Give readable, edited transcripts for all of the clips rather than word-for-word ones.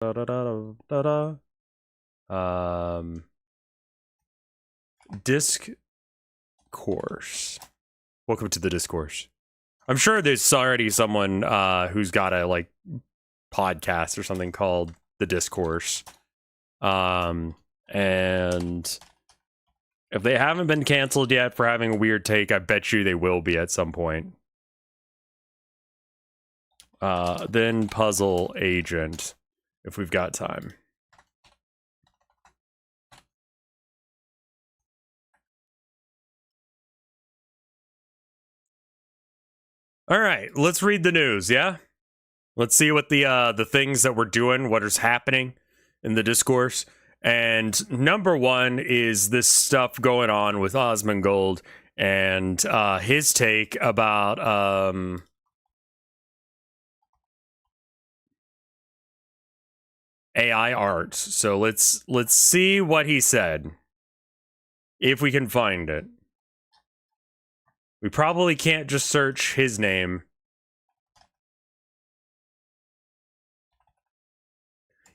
Da, da, da, da, da. Discourse. Welcome to the Discourse. I'm sure there's already someone who's got a like podcast or something called the Discourse. And if they haven't been canceled yet for having a weird take, I bet you they will be at some point. Then puzzle agent, if we've got time. All right, let's read the news, yeah? Let's see what the things that we're doing, what is happening in the Discourse. And number one is this stuff going on with Asmongold and his take about AI art. So let's see what he said, if we can find it. We probably can't just search his name.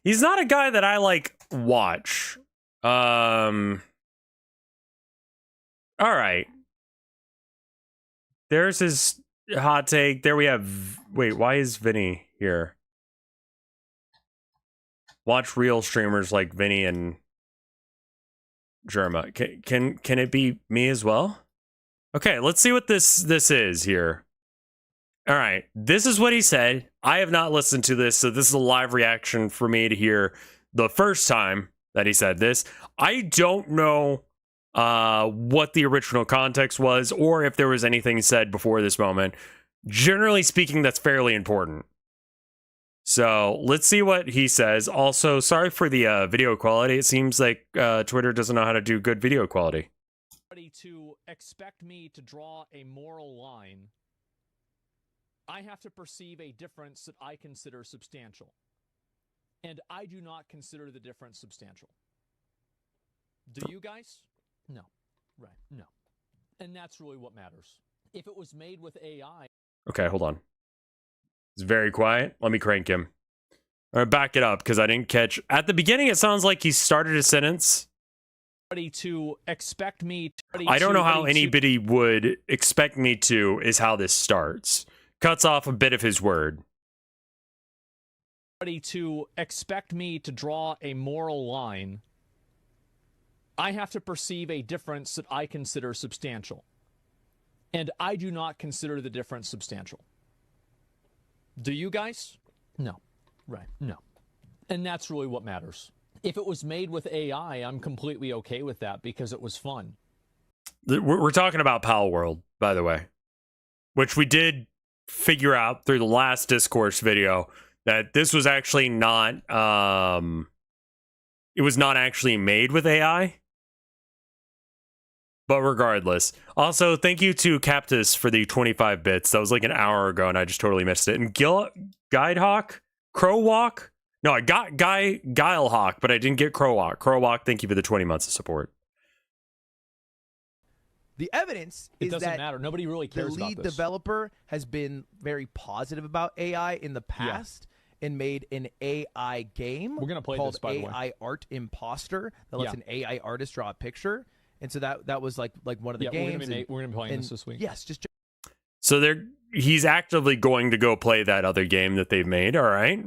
He's not a guy that I like watch. All right. There's his hot take. There we have. Wait, why is Vinny here? Watch real streamers like Vinny and Germa. Can it be me as well? Okay, let's see what this is here. All right, this is what he said. I have not listened to this, so this is a live reaction for me to hear the first time that he said this. I don't know what the original context was or if there was anything said before this moment. Generally speaking, that's fairly important. So let's see what he says. Also, sorry for the video quality. It seems like Twitter doesn't know how to do good video quality. To expect me to draw a moral line, I have to perceive a difference that I consider substantial. And I do not consider the difference substantial. Do you guys? No. Right. No. And that's really what matters. If it was made with AI... Okay, hold on. It's very quiet. Let me crank him. All right, back it up, because I didn't catch... At the beginning, it sounds like he started a sentence. To expect me... I don't know how anybody would expect me to, is how this starts. Cuts off a bit of his word. To expect me to draw a moral line, I have to perceive a difference that I consider substantial. And I do not consider the difference substantial. Do you guys? No. Right. No. And that's really what matters. If it was made with AI, I'm completely okay with that because it was fun. We're talking about Pal World, by the way, which we did figure out through the last Discourse video that this was actually not, it was not actually made with AI. But regardless. Also, thank you to Captus for the 25 bits. That was like an hour ago and I just totally missed it. And Guidehawk? Crowwalk? No, I got Guilehawk, but I didn't get Crowwalk. Crowwalk, thank you for the 20 months of support. The evidence is that it doesn't matter. Nobody really cares the about lead this. developer has been very positive about AI in the past and made an AI game We're gonna play called this, by the way. AI Art Imposter that lets an AI artist draw a picture. And so that was like one of the games. We're gonna be playing this week. Yes, just so he's actively going to go play that other game that they've made, all right?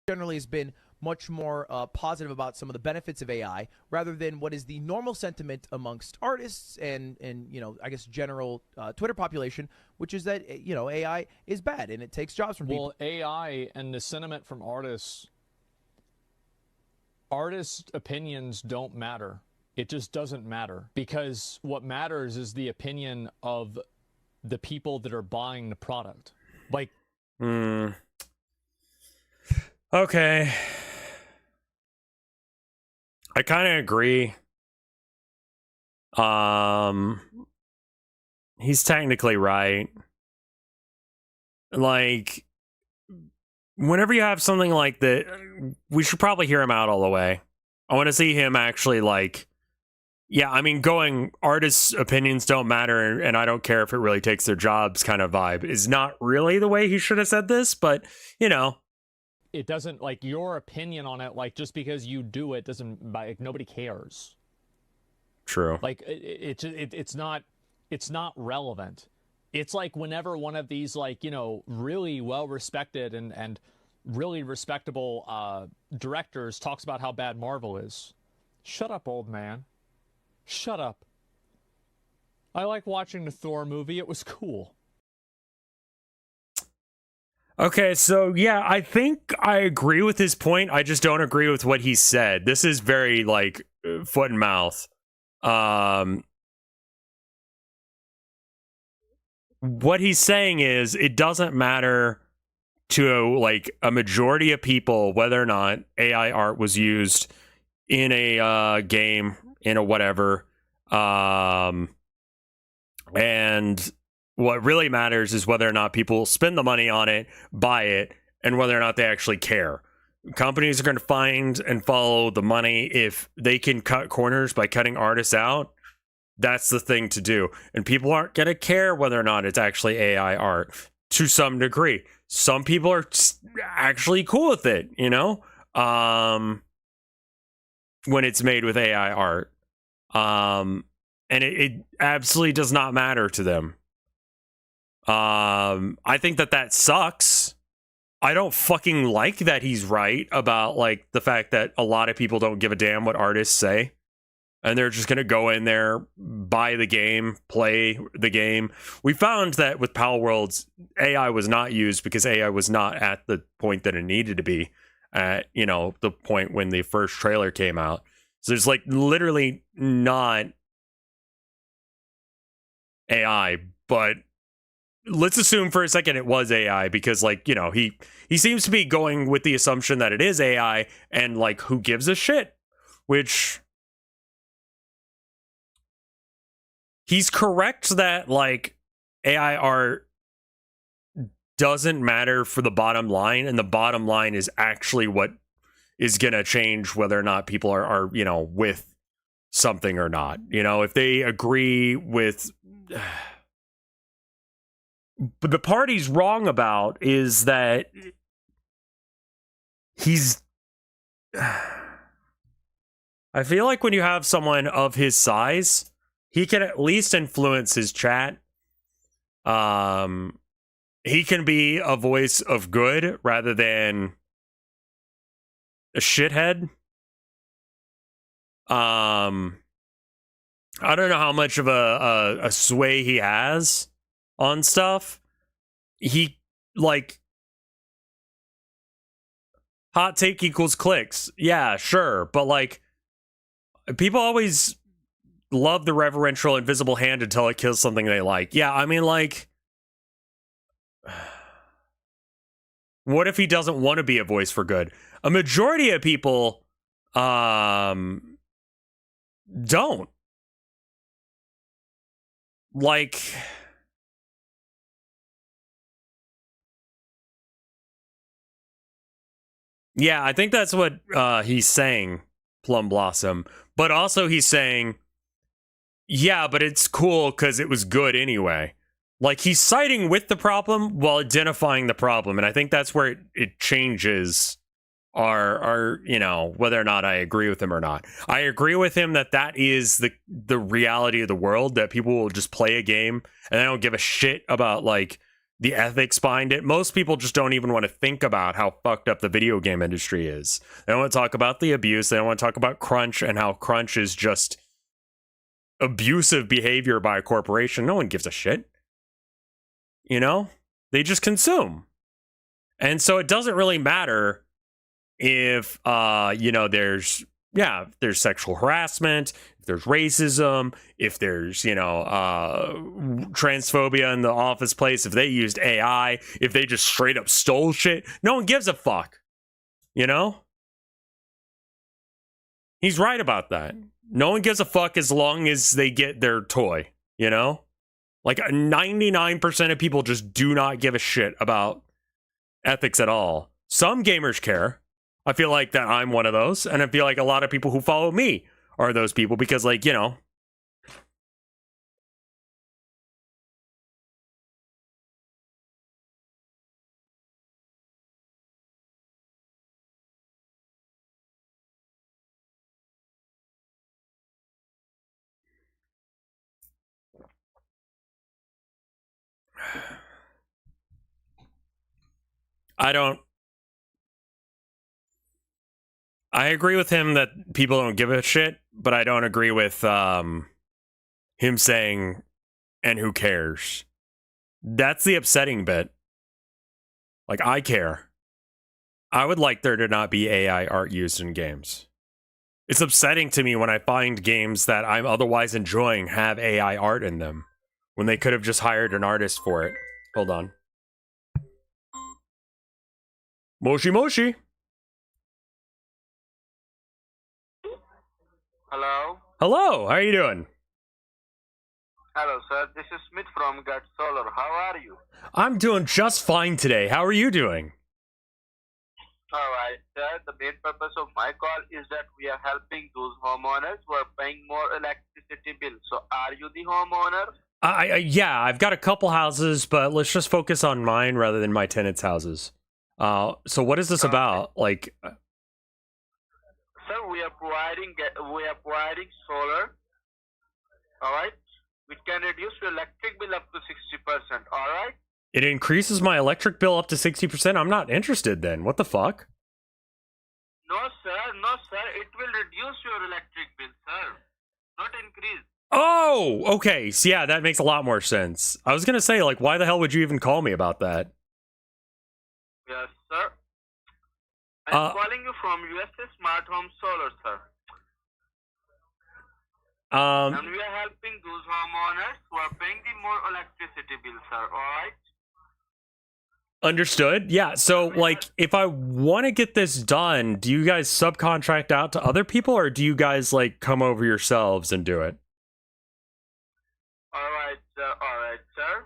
generally has been much more positive about some of the benefits of AI rather than what is the normal sentiment amongst artists and you know, I guess general Twitter population, which is that, you know, AI is bad and it takes jobs from people. Well, AI and the sentiment from artists opinions don't matter. It just doesn't matter because what matters is the opinion of the people that are buying the product. Like, Okay. I kind of agree. He's technically right. Like, whenever you have something like that, we should probably hear him out all the way. I want to see him actually, like, yeah, I mean, going artists' opinions don't matter and I don't care if it really takes their jobs kind of vibe is not really the way he should have said this, but, you know. it doesn't, like, your opinion on it, like, just because you do it doesn't, like, nobody cares. True. Like, it's not relevant. It's like whenever one of these, like, you know, really well respected and really respectable directors talks about how bad Marvel is. Shut up, old man. Shut up. I like watching the Thor movie. It was cool. Okay, so yeah, I think I agree with his point. I just don't agree with what he said. This is very like foot and mouth. What he's saying is it doesn't matter to like a majority of people whether or not AI art was used in a game, in a whatever. And what really matters is whether or not people spend the money on it, buy it, and whether or not they actually care. Companies are going to find and follow the money. If they can cut corners by cutting artists out, that's the thing to do. And people aren't going to care whether or not it's actually AI art to some degree. Some people are actually cool with it, you know, when it's made with AI art. And it absolutely does not matter to them. I think that sucks. I don't fucking like that he's right about like the fact that a lot of people don't give a damn what artists say. And they're just going to go in there, buy the game, play the game. We found that with Pal Worlds, AI was not used because AI was not at the point that it needed to be at, you know, the point when the first trailer came out. So there's like literally not AI, but let's assume for a second it was AI because, like, you know, he seems to be going with the assumption that it is AI and, like, who gives a shit? Which he's correct that, like, AI art doesn't matter for the bottom line, and the bottom line is actually what is going to change whether or not people are, you know, with something or not. You know, if they agree with... But the part he's wrong about is that he's... I feel like when you have someone of his size, he can at least influence his chat. He can be a voice of good rather than a shithead. I don't know how much of a sway he has on stuff. He, like, hot take equals clicks. Yeah, sure. But, like, people always love the reverential invisible hand until it kills something they like. Yeah, I mean, like, what if he doesn't want to be a voice for good? A majority of people don't. Like, yeah, I think that's what he's saying, Plum Blossom. But also he's saying, yeah, but it's cool because it was good anyway. Like, he's siding with the problem while identifying the problem. And I think that's where it changes our, you know, whether or not I agree with him or not. I agree with him that is the reality of the world, that people will just play a game and they don't give a shit about, like, the ethics behind it. Most people just don't even want to think about how fucked up the video game industry is. They don't want to talk about the abuse. They don't want to talk about crunch and how crunch is just abusive behavior by a corporation. No one gives a shit. You know? They just consume. And so it doesn't really matter if, you know, there's sexual harassment, if there's racism, if there's, you know, transphobia in the office place, if they used AI, if they just straight up stole shit. No one gives a fuck. You know? He's right about that. No one gives a fuck as long as they get their toy, you know? Like, 99% of people just do not give a shit about ethics at all. Some gamers care. I feel like that I'm one of those, and I feel like a lot of people who follow me are those people because, like, you know, I agree with him that people don't give a shit, but I don't agree with him saying, and who cares? That's the upsetting bit. Like, I care. I would like there to not be AI art used in games. It's upsetting to me when I find games that I'm otherwise enjoying have AI art in them, when they could have just hired an artist for it. Hold on. Moshi Moshi. Hello. Hello, how are you doing? Hello, sir. This is Smith from Get Solar. How are you? I'm doing just fine today. How are you doing? All right, sir. The main purpose of my call is that we are helping those homeowners who are paying more electricity bills. So, are you the homeowner? Yeah, I've got a couple houses, but let's just focus on mine rather than my tenants' houses. So what is this about? Like, Sir, we are providing solar. All right, which can reduce your electric bill up to 60%. All right. it increases my electric bill up to 60%? I'm not interested then. What the fuck? No, sir. No, sir. It will reduce your electric bill, sir. Not increase. Oh, okay. So yeah, that makes a lot more sense. I was gonna say, like, why the hell would you even call me about that? Yes, sir. I'm calling you from USA Smart Home Solar, sir. And we are helping those homeowners who are paying the more electricity bill, sir. All right? Understood. Yeah. So, like, if I want to get this done, do you guys subcontract out to other people, or do you guys like come over yourselves and do it? All right, sir. All right, sir.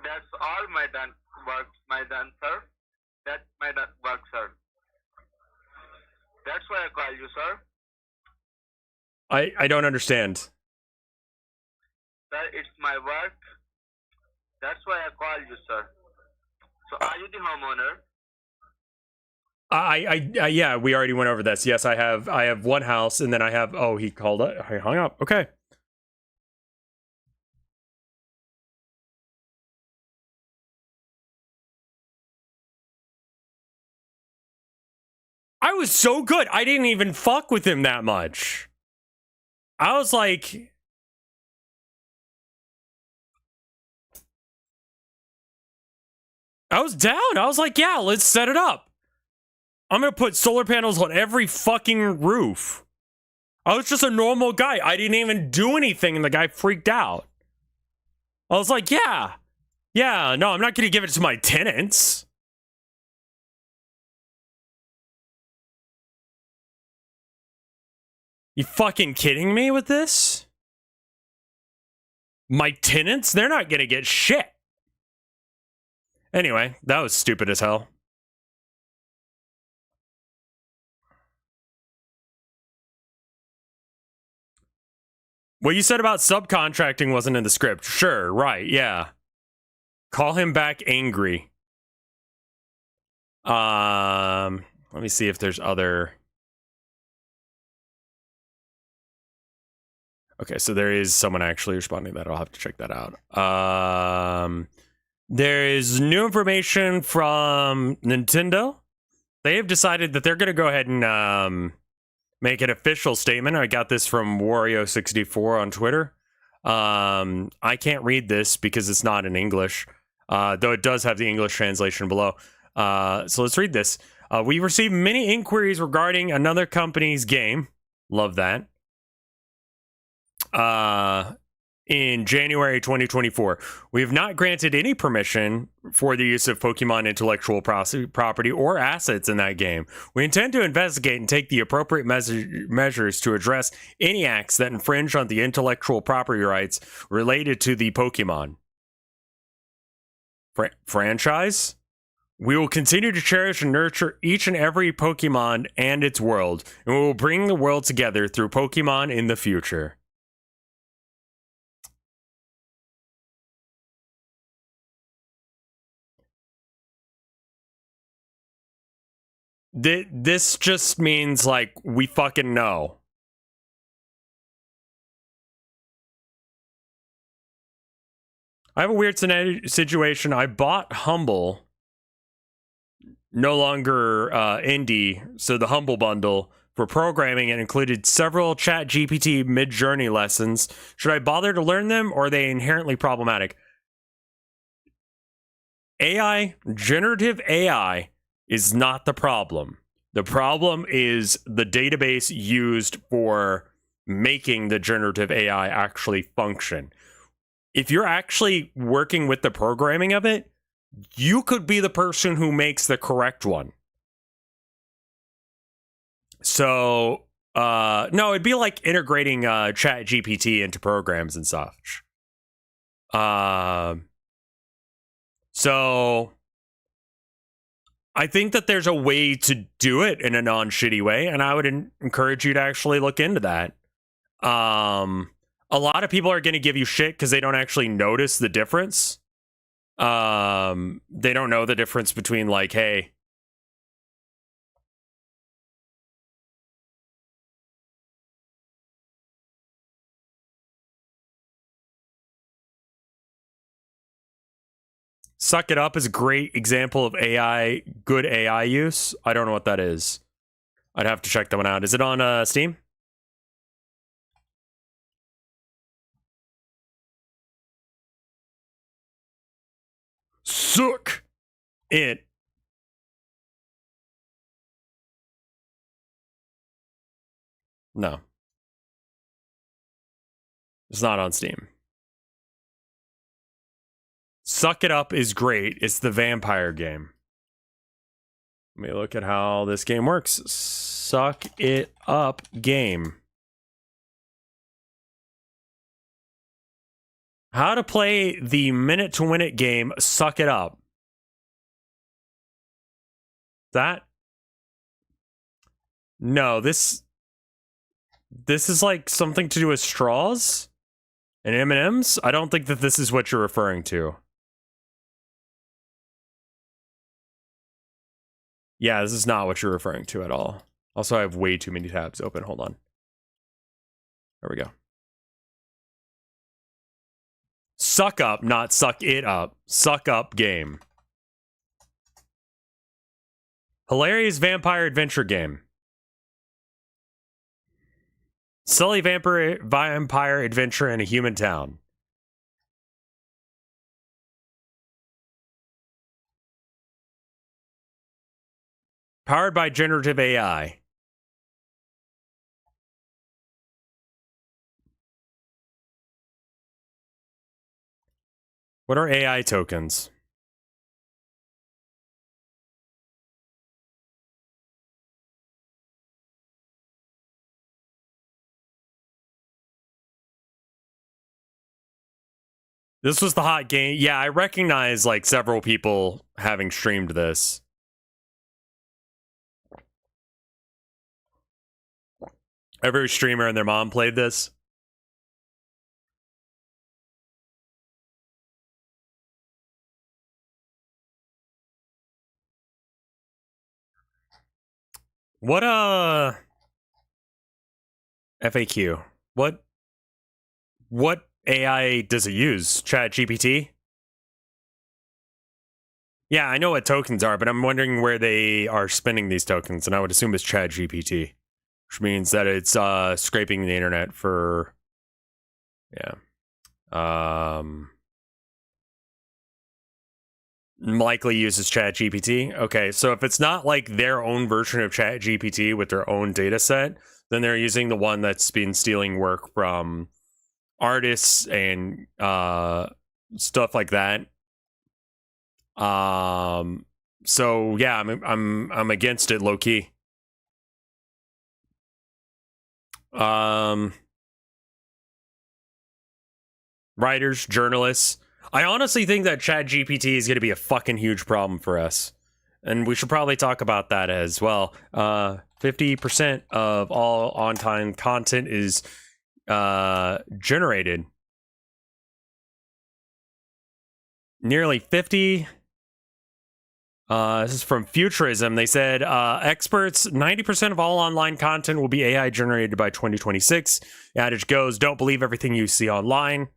That's all my done work, sir. That's my done work, sir. That's why I call you, sir. I don't understand. Sir, it's my work. That's why I call you, sir. So, are you the homeowner? Yeah, we already went over this. Yes, I have one house, and then I have. Oh, he called it. I hung up. Okay. I was so good. I didn't even fuck with him that much. I was like, I was down. I was like, yeah, let's set it up. I'm gonna put solar panels on every fucking roof. I was just a normal guy. I didn't even do anything, and the guy freaked out. I was like, yeah, no, I'm not gonna give it to my tenants. You fucking kidding me with this? My tenants? They're not gonna get shit. Anyway, that was stupid as hell. What you said about subcontracting wasn't in the script. Sure, right, yeah. Call him back angry. Let me see if there's other... Okay, so there is someone actually responding to that. I'll have to check that out. There is new information from Nintendo. They have decided that they're going to go ahead and make an official statement. I got this from Wario64 on Twitter. I can't read this because it's not in English, though it does have the English translation below. So let's read this. We received many inquiries regarding another company's game. Love that. In January 2024. We have not granted any permission for the use of Pokemon intellectual property or assets in that game. We intend to investigate and take the appropriate measures to address any acts that infringe on the intellectual property rights related to the Pokemon franchise. We will continue to cherish and nurture each and every Pokemon and its world, and we will bring the world together through Pokemon in the future. This just means, like, we fucking know. I have a weird situation. I bought Humble no longer indie, so the Humble Bundle for programming, and included several ChatGPT mid-journey lessons. Should I bother to learn them, or are they inherently problematic? AI, generative AI, is not the problem. The problem is the database used for making the generative AI actually function. If you're actually working with the programming of it, you could be the person who makes the correct one. So, no, it'd be like integrating Chat GPT into programs and such. So, I think that there's a way to do it in a non-shitty way, and I would encourage you to actually look into that. A lot of people are going to give you shit because they don't actually notice the difference. They don't know the difference between, like, hey, Suck It Up is a great example of AI, good AI use. I don't know what that is. I'd have to check that one out. Is it on Steam? Suck it. No. It's not on Steam. Suck It Up is great. It's the vampire game. Let me look at how this game works. Suck It Up game. How to play the minute-to-win-it game, Suck It Up. That? No, this is like something to do with straws and M&Ms? I don't think that this is what you're referring to. Yeah, this is not what you're referring to at all. Also, I have way too many tabs open. Hold on. There we go. Suck Up, not Suck It Up. Suck Up game. Hilarious vampire adventure game. Silly vampire adventure in a human town. Powered by generative AI. What are AI tokens? This was the hot game. Yeah, I recognize like several people having streamed this. Every streamer and their mom played this. What FAQ? What AI does it use? Chat GPT? Yeah, I know what tokens are, but I'm wondering where they are spending these tokens, and I would assume it's Chat GPT, which means that it's scraping the internet for, yeah. Likely uses Chat GPT. Okay, so if it's not like their own version of Chat GPT with their own data set, then they're using the one that's been stealing work from artists and stuff like that. So yeah, I'm against it low key. Writers, journalists. I honestly think that ChatGPT is going to be a fucking huge problem for us. And we should probably talk about that as well. 50% of all on-time content is generated. Nearly 50. This is from Futurism. They said, experts, 90% of all online content will be AI generated by 2026. The adage goes, don't believe everything you see online.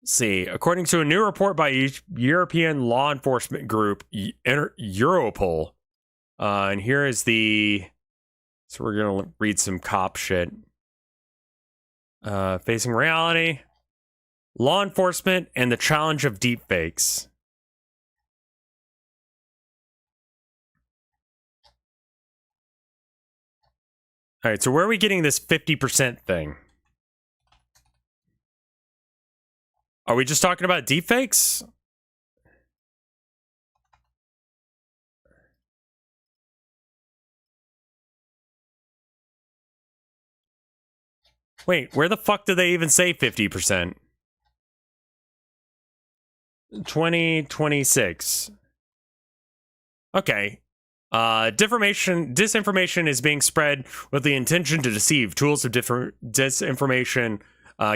Let's see. According to a new report by European law enforcement group Europol, and here is the. So we're gonna read some cop shit. Facing reality, law enforcement, and the challenge of deepfakes. All right, so where are we getting this 50% thing? Are we just talking about deepfakes? Wait, where the fuck do they even say 50%? 2026. Okay. Disinformation is being spread with the intention to deceive. Tools of disinformation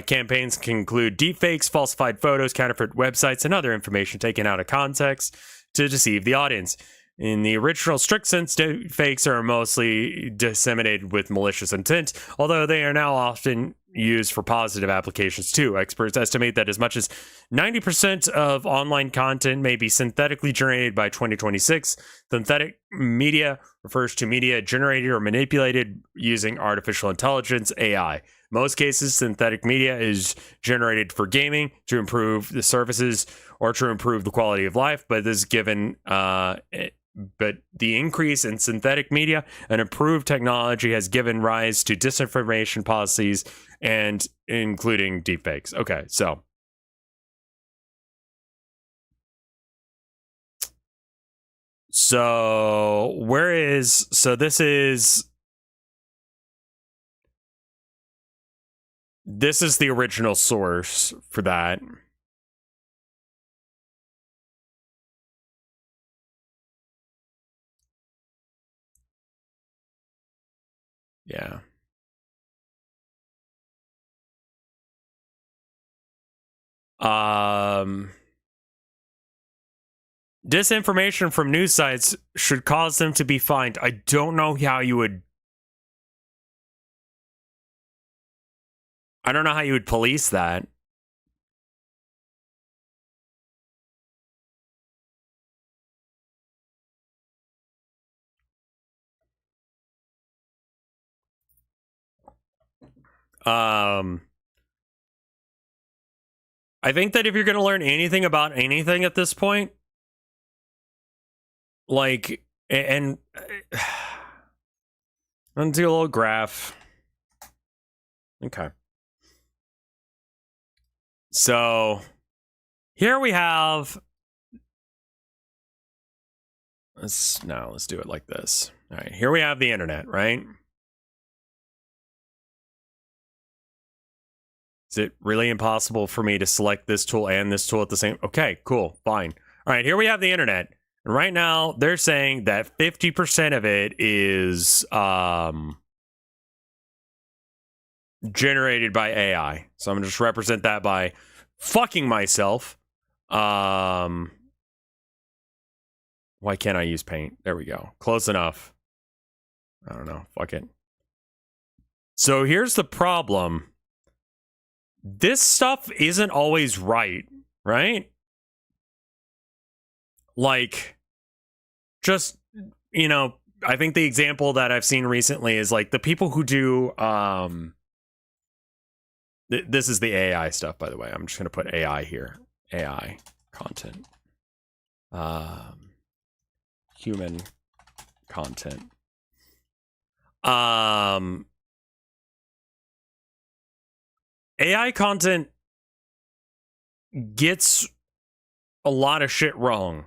campaigns can include deepfakes, falsified photos, counterfeit websites, and other information taken out of context to deceive the audience. In the original strict sense, deepfakes are mostly disseminated with malicious intent, although they are now often used for positive applications too. Experts estimate that as much as 90% of online content may be synthetically generated by 2026. Synthetic media refers to media generated or manipulated using artificial intelligence, AI. In most cases, synthetic media is generated for gaming, to improve the services, or to improve the quality of life, but this is given but the increase in synthetic media and improved technology has given rise to disinformation policies and including deepfakes. Okay, so this is the original source for that. Yeah. Disinformation from news sites should cause them to be fined. I don't know how you would. I don't know how you would police that. I think that if you're going to learn anything about anything at this point, like, and I'm gonna do a little graph. Okay. So here we have. Let's do it like this. All right, here we have the internet, right? Is it really impossible for me to select this tool and this tool at the same? Okay, cool, fine. All right, here we have the internet. And right now, they're saying that 50% of it is generated by AI. So I'm going to just represent that by fucking myself. Why can't I use paint? There we go. Close enough. I don't know. Fuck it. So here's the problem. This stuff isn't always right? Like, just, you know, I think the example that I've seen recently is like the people who do, this is the AI stuff, by the way. I'm just going to put AI here. AI content. Human content. AI content gets a lot of shit wrong.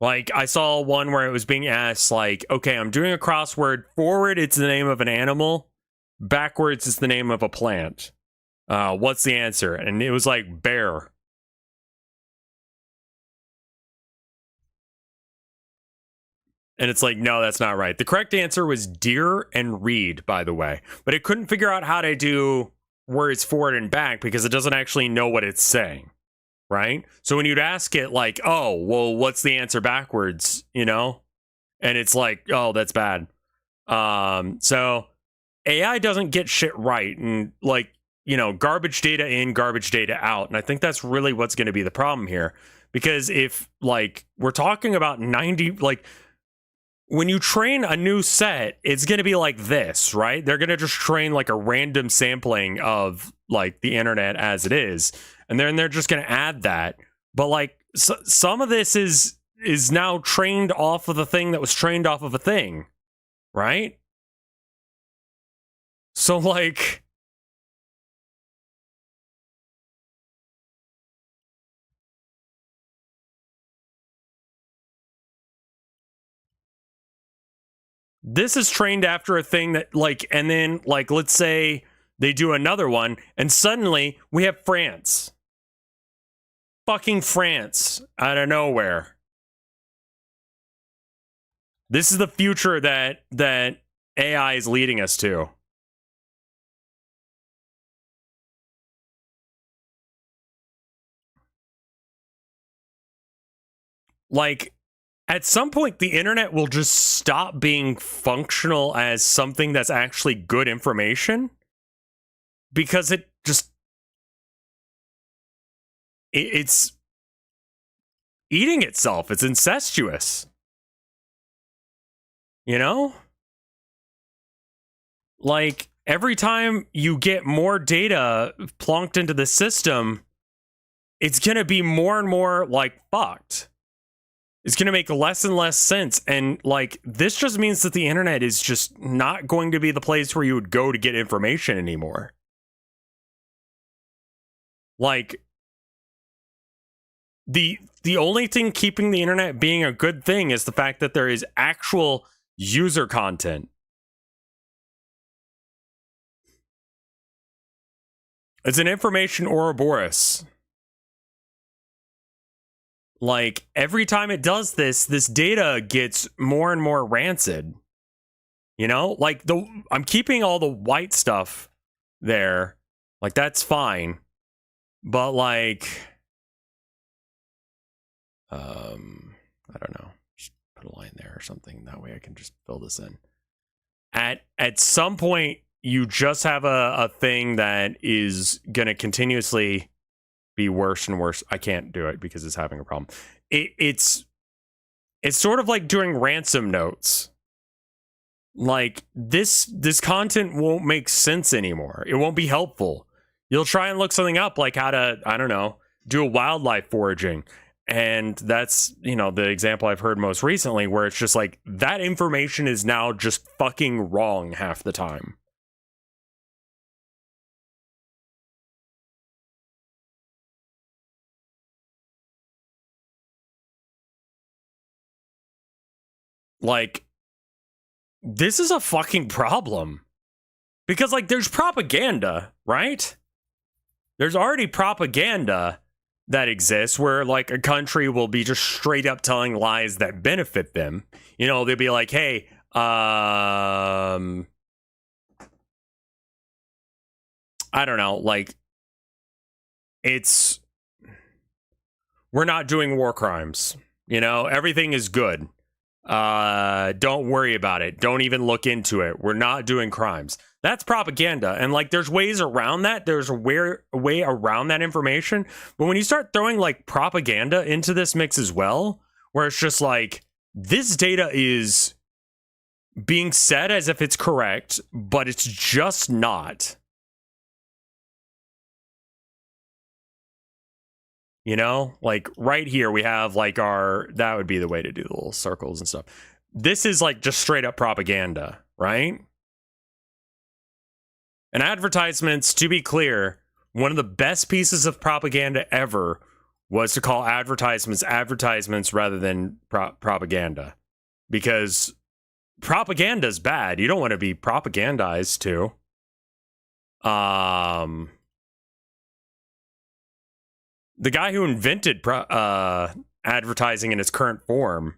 Like, I saw one where it was being asked, like, okay, I'm doing a crossword. Forward, it's the name of an animal. Backwards, it's the name of a plant. What's the answer? And it was like bear. And it's like, no, that's not right. The correct answer was deer and reed, by the way. But it couldn't figure out how to do words forward and back because it doesn't actually know what it's saying, right? So when you'd ask it like, oh, well, what's the answer backwards, you know? And it's like, oh, that's bad. So AI doesn't get shit right. And like, you know, garbage data in, garbage data out. And I think that's really what's going to be the problem here. Because if, like, we're talking about 90, like, when you train a new set, it's going to be like this, right? They're going to just train like a random sampling of like the internet as it is. And then they're just going to add that. But like some of this is now trained off of the thing that was trained off of a thing, right? So like, this is trained after a thing that like, and then like, let's say they do another one and suddenly we have France. Fucking France out of nowhere. This is the future that AI is leading us to. Like, at some point, the internet will just stop being functional as something that's actually good information because it just it's eating itself. It's incestuous. You know? Like, every time you get more data plonked into the system, it's going to be more and more, like, fucked. It's going to make less and less sense. And, like, this just means that the internet is just not going to be the place where you would go to get information anymore. Like, the only thing keeping the internet being a good thing is the fact that there is actual user content. It's an information Ouroboros. Like, every time it does this data gets more and more rancid. You know? Like, I'm keeping all the white stuff there. Like, that's fine. But, like, I don't know. Just put a line there or something. That way I can just fill this in. At some point, you just have a thing that is going to continuously be worse and worse. I can't do it because it's having a problem. It's sort of like doing ransom notes. Like, this content won't make sense anymore. It won't be helpful. You'll try and look something up, like how to, I don't know, do a wildlife foraging. And that's, you know, the example I've heard most recently, where it's just like, that information is now just fucking wrong half the time. Like, this is a fucking problem. Because, like, there's propaganda, right? There's already propaganda that exists where, like, a country will be just straight up telling lies that benefit them. You know, they'll be like, hey, I don't know, like, we're not doing war crimes. You know, everything is good. Don't worry about it. Don't even look into it. We're not doing crimes. That's propaganda. And like, there's ways around that. There's a way around that information. But when you start throwing like propaganda into this mix as well, where it's just like, this data is being said as if it's correct, but it's just not. You know, like right here, we have like that would be the way to do the little circles and stuff. This is like just straight up propaganda, right? And advertisements, to be clear, one of the best pieces of propaganda ever was to call advertisements rather than propaganda. Because propaganda is bad. You don't want to be propagandized to. The guy who invented advertising in its current form.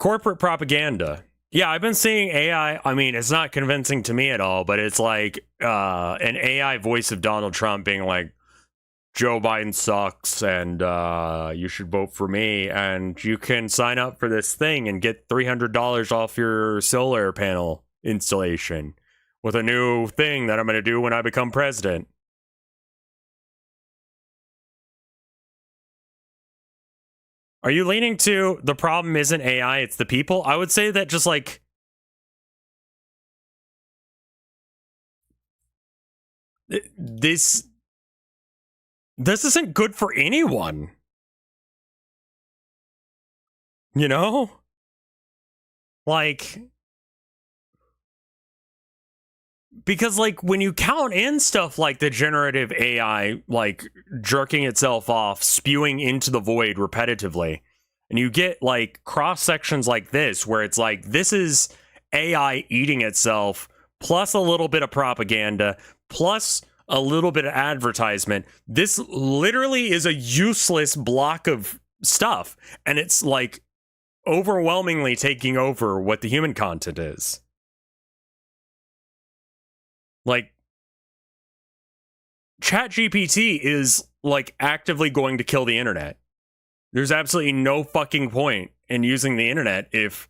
corporate propaganda. Yeah, I've been seeing AI. I mean, it's not convincing to me at all, but it's like an AI voice of Donald Trump being like, Joe Biden sucks and you should vote for me and you can sign up for this thing and get $300 off your solar panel installation with a new thing that I'm going to do when I become president. Are you leaning to the problem isn't AI, it's the people? I would say that just like this isn't good for anyone. You know? Like, because like when you count in stuff like the generative AI like jerking itself off, spewing into the void repetitively, and you get like cross sections like this where it's like this is AI eating itself plus a little bit of propaganda plus a little bit of advertisement. This literally is a useless block of stuff, and it's like overwhelmingly taking over what the human content is. Like, ChatGPT is, like, actively going to kill the internet. There's absolutely no fucking point in using the internet if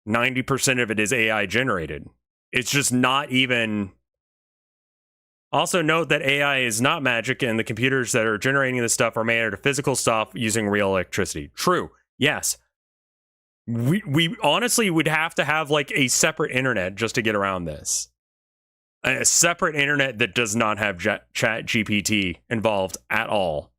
90% of it is AI generated. It's just not even... Also note that AI is not magic, and the computers that are generating this stuff are made out of physical stuff using real electricity. True, yes. We honestly would have to have, like, a separate internet just to get around this. A separate internet that does not have ChatGPT involved at all.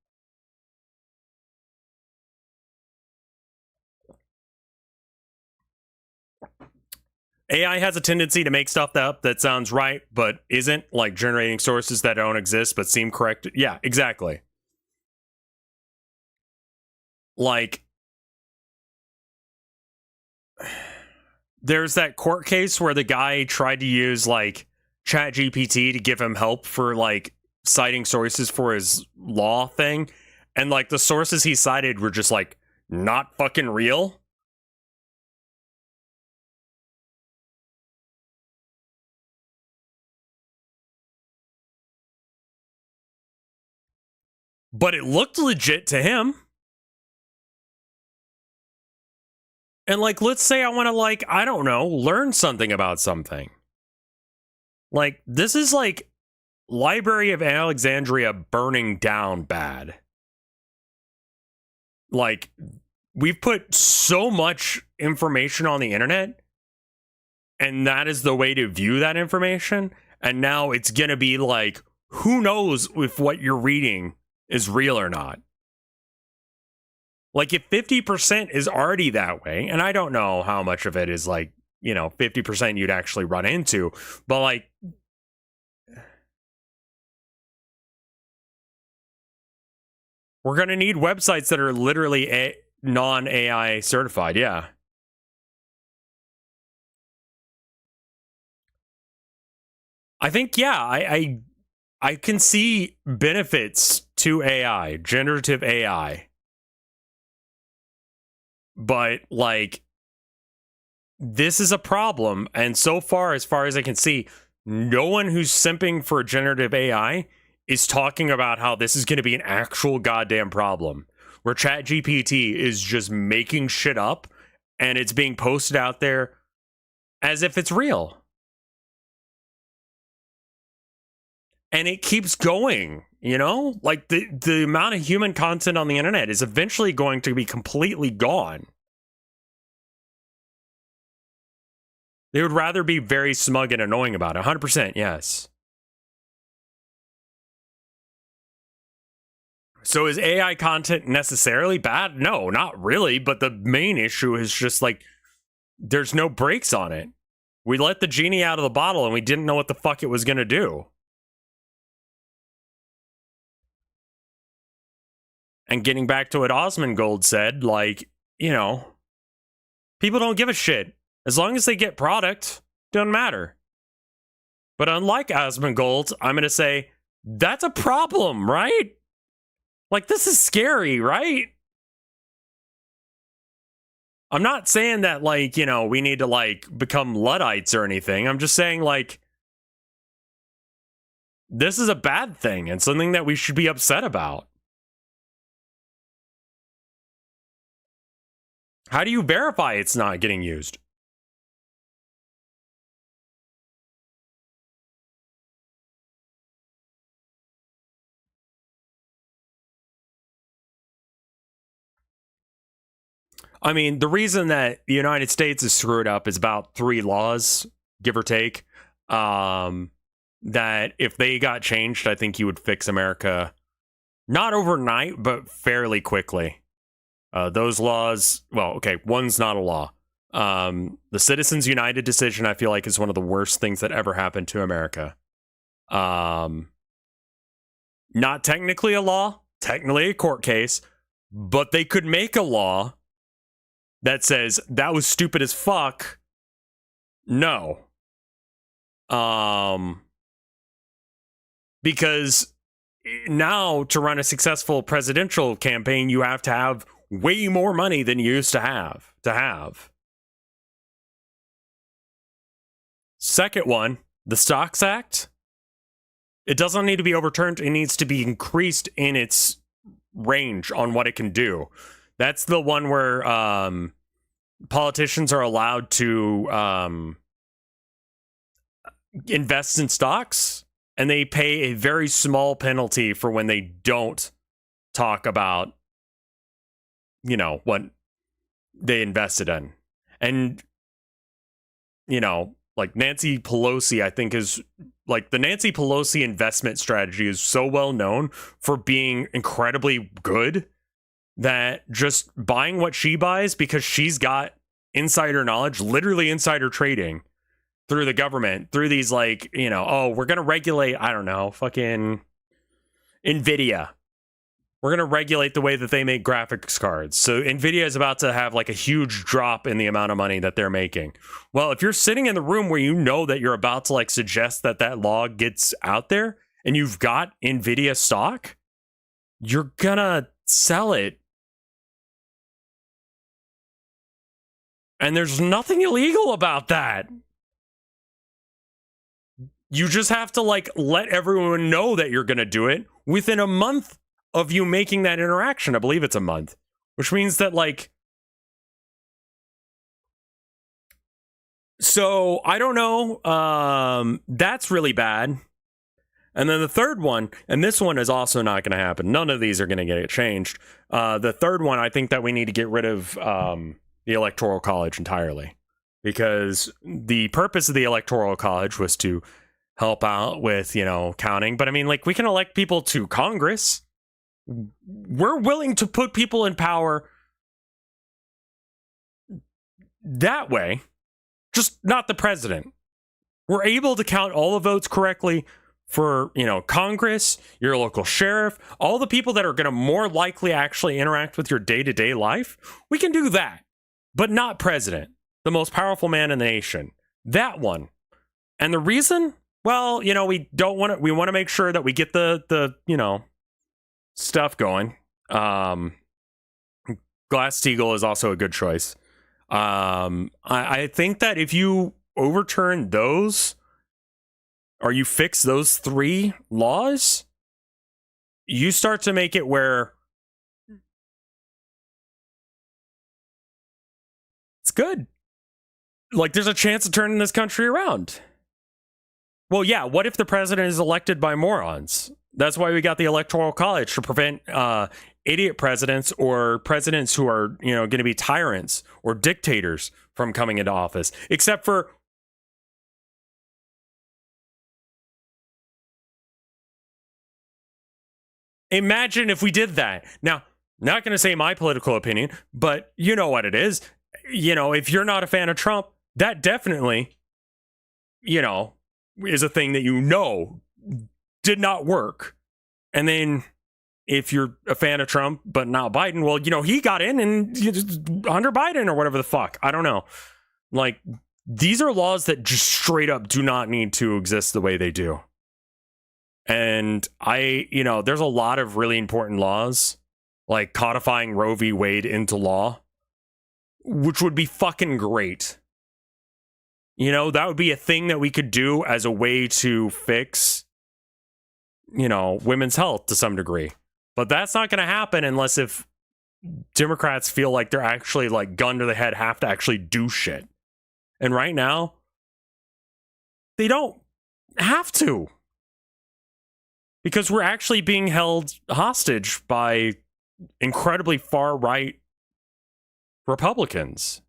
AI has a tendency to make stuff up that sounds right, but isn't, like generating sources that don't exist but seem correct. Yeah, exactly. Like, there's that court case where the guy tried to use, like, ChatGPT to give him help for like citing sources for his law thing, and like the sources he cited were just like not fucking real. But it looked legit to him. And like, let's say I want to like, I don't know, learn something about something. Like, this is like Library of Alexandria burning down bad. Like, we've put so much information on the internet, and that is the way to view that information. And now it's going to be like, who knows if what you're reading is real or not. Like, if 50% is already that way, and I don't know how much of it is like, you know, 50% you'd actually run into, but like, we're going to need websites that are literally non-AI certified, yeah. I think, yeah, I can see benefits to AI, generative AI. But, like, this is a problem, and so far as I can see, no one who's simping for generative AI is talking about how this is going to be an actual goddamn problem, where ChatGPT is just making shit up, and it's being posted out there as if it's real. And it keeps going, you know? Like, the amount of human content on the internet is eventually going to be completely gone. They would rather be very smug and annoying about it. 100%, yes. So is AI content necessarily bad? No, not really. But the main issue is just, like, there's no brakes on it. We let the genie out of the bottle and we didn't know what the fuck it was going to do. And getting back to what Asmongold said, like, you know, people don't give a shit. As long as they get product, doesn't matter. But unlike Asmongold, I'm going to say, that's a problem, right? Like, this is scary, right? I'm not saying that, like, you know, we need to, like, become Luddites or anything. I'm just saying, like, this is a bad thing and something that we should be upset about. How do you verify it's not getting used? I mean, the reason that the United States is screwed up is about 3 laws, give or take, that if they got changed, I think you would fix America, not overnight, but fairly quickly. Those laws, well, okay, one's not a law. The Citizens United decision, I feel like, is one of the worst things that ever happened to America. Not technically a law, technically a court case, but they could make a law that says that was stupid as fuck. No. Because now to run a successful presidential campaign, you have to have way more money than you used to have. Second one, the Stocks Act. It doesn't need to be overturned. It needs to be increased in its range on what it can do. That's the one where politicians are allowed to invest in stocks, and they pay a very small penalty for when they don't talk about, you know, what they invested in. And, you know, like Nancy Pelosi, I think, is like the Nancy Pelosi investment strategy is so well known for being incredibly good that just buying what she buys because she's got insider knowledge, literally insider trading through the government, through these, like, you know, oh, we're going to regulate, I don't know, fucking NVIDIA. We're going to regulate the way that they make graphics cards. So NVIDIA is about to have like a huge drop in the amount of money that they're making. Well, if you're sitting in the room where you know that you're about to like suggest that that law gets out there and you've got NVIDIA stock, you're going to sell it. And there's nothing illegal about that. You just have to like let everyone know that you're going to do it within a month of you making that interaction. I believe it's a month, which means that like, so I don't know. That's really bad. And then the third one, and this one is also not going to happen. None of these are going to get changed. The third one, I think that we need to get rid of the Electoral College entirely, because the purpose of the Electoral College was to help out with, you know, counting. But I mean, like, we can elect people to Congress. We're willing to put people in power that way, just not the president. We're able to count all the votes correctly for, you know, Congress, your local sheriff, all the people that are going to more likely actually interact with your day-to-day life. We can do that, but not president, the most powerful man in the nation. That one. And the reason? Well, you know, we want to make sure that we get the you know, stuff going. Glass-Steagall is also a good choice. I think that if you overturn those, or you fix those 3 laws, you start to make it where it's good. Like, there's a chance of turning this country around. Well, yeah, what if the president is elected by morons? That's why we got the Electoral College, to prevent idiot presidents or presidents who are, you know, going to be tyrants or dictators from coming into office. Except for, imagine if we did that. Now, not going to say my political opinion, but you know what it is. You know, if you're not a fan of Trump, that definitely, you know, is a thing that you know did not work. And then if you're a fan of Trump but not Biden, well, you know, he got in and under Biden or whatever the fuck. I don't know. Like, these are laws that just straight up do not need to exist the way they do. And you know, there's a lot of really important laws, like codifying Roe v. Wade into law, which would be fucking great. You know, that would be a thing that we could do as a way to fix, you know, women's health to some degree. But that's not going to happen unless if Democrats feel like they're actually, like, gun to the head, have to actually do shit. And right now, they don't have to. Because we're actually being held hostage by incredibly far-right Republicans.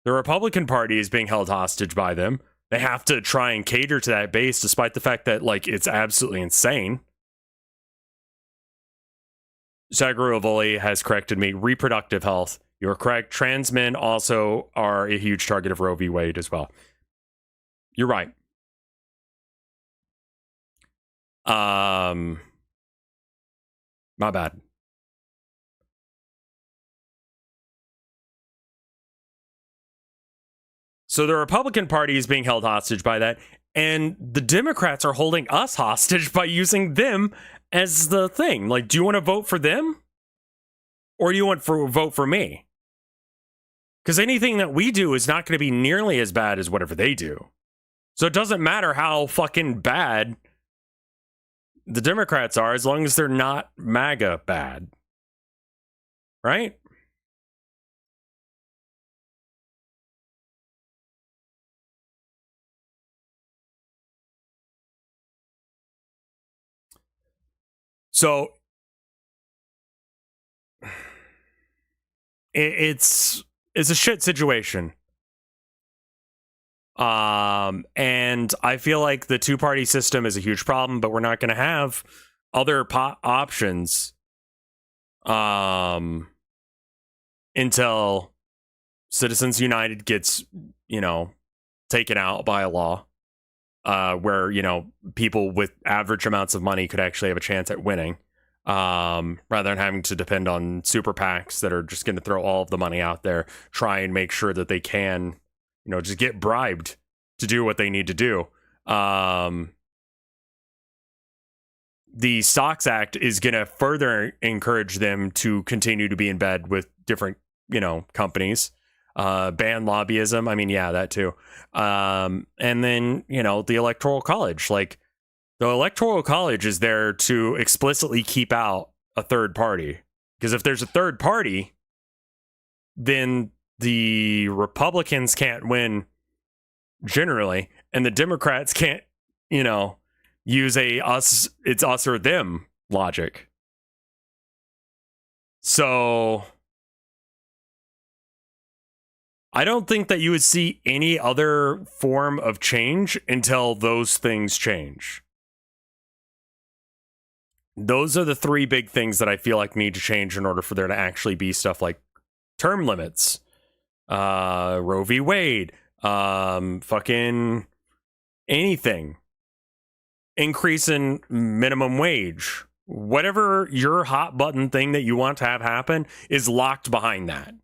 The Republican Party is being held hostage by them. They have to try and cater to that base, despite the fact that, like, it's absolutely insane. Zagruavoli has corrected me. Reproductive health. You're correct. Trans men also are a huge target of Roe v. Wade as well. You're right. My bad. So the Republican Party is being held hostage by that, and the Democrats are holding us hostage by using them as the thing. Like, do you want to vote for them? Or do you want to vote for me? Because anything that we do is not going to be nearly as bad as whatever they do. So it doesn't matter how fucking bad the Democrats are, as long as they're not MAGA bad. Right? So it's a shit situation. And I feel like the two-party system is a huge problem, but we're not going to have other options until Citizens United gets, you know, taken out by a law, where, you know, people with average amounts of money could actually have a chance at winning, rather than having to depend on super PACs that are just going to throw all of the money out there, try and make sure that they can, you know, just get bribed to do what they need to do. The Stocks Act is going to further encourage them to continue to be in bed with different, you know, companies. Ban lobbyism. I mean, yeah, that too. And then, you know, the Electoral College. Like, the Electoral College is there to explicitly keep out a third party. Because if there's a third party, then the Republicans can't win generally, and the Democrats can't, you know, use it's us or them logic. So I don't think that you would see any other form of change until those things change. Those are the three big things that I feel like need to change in order for there to actually be stuff like term limits, Roe v. Wade, fucking anything, increase in minimum wage, whatever your hot button thing that you want to have happen is locked behind that.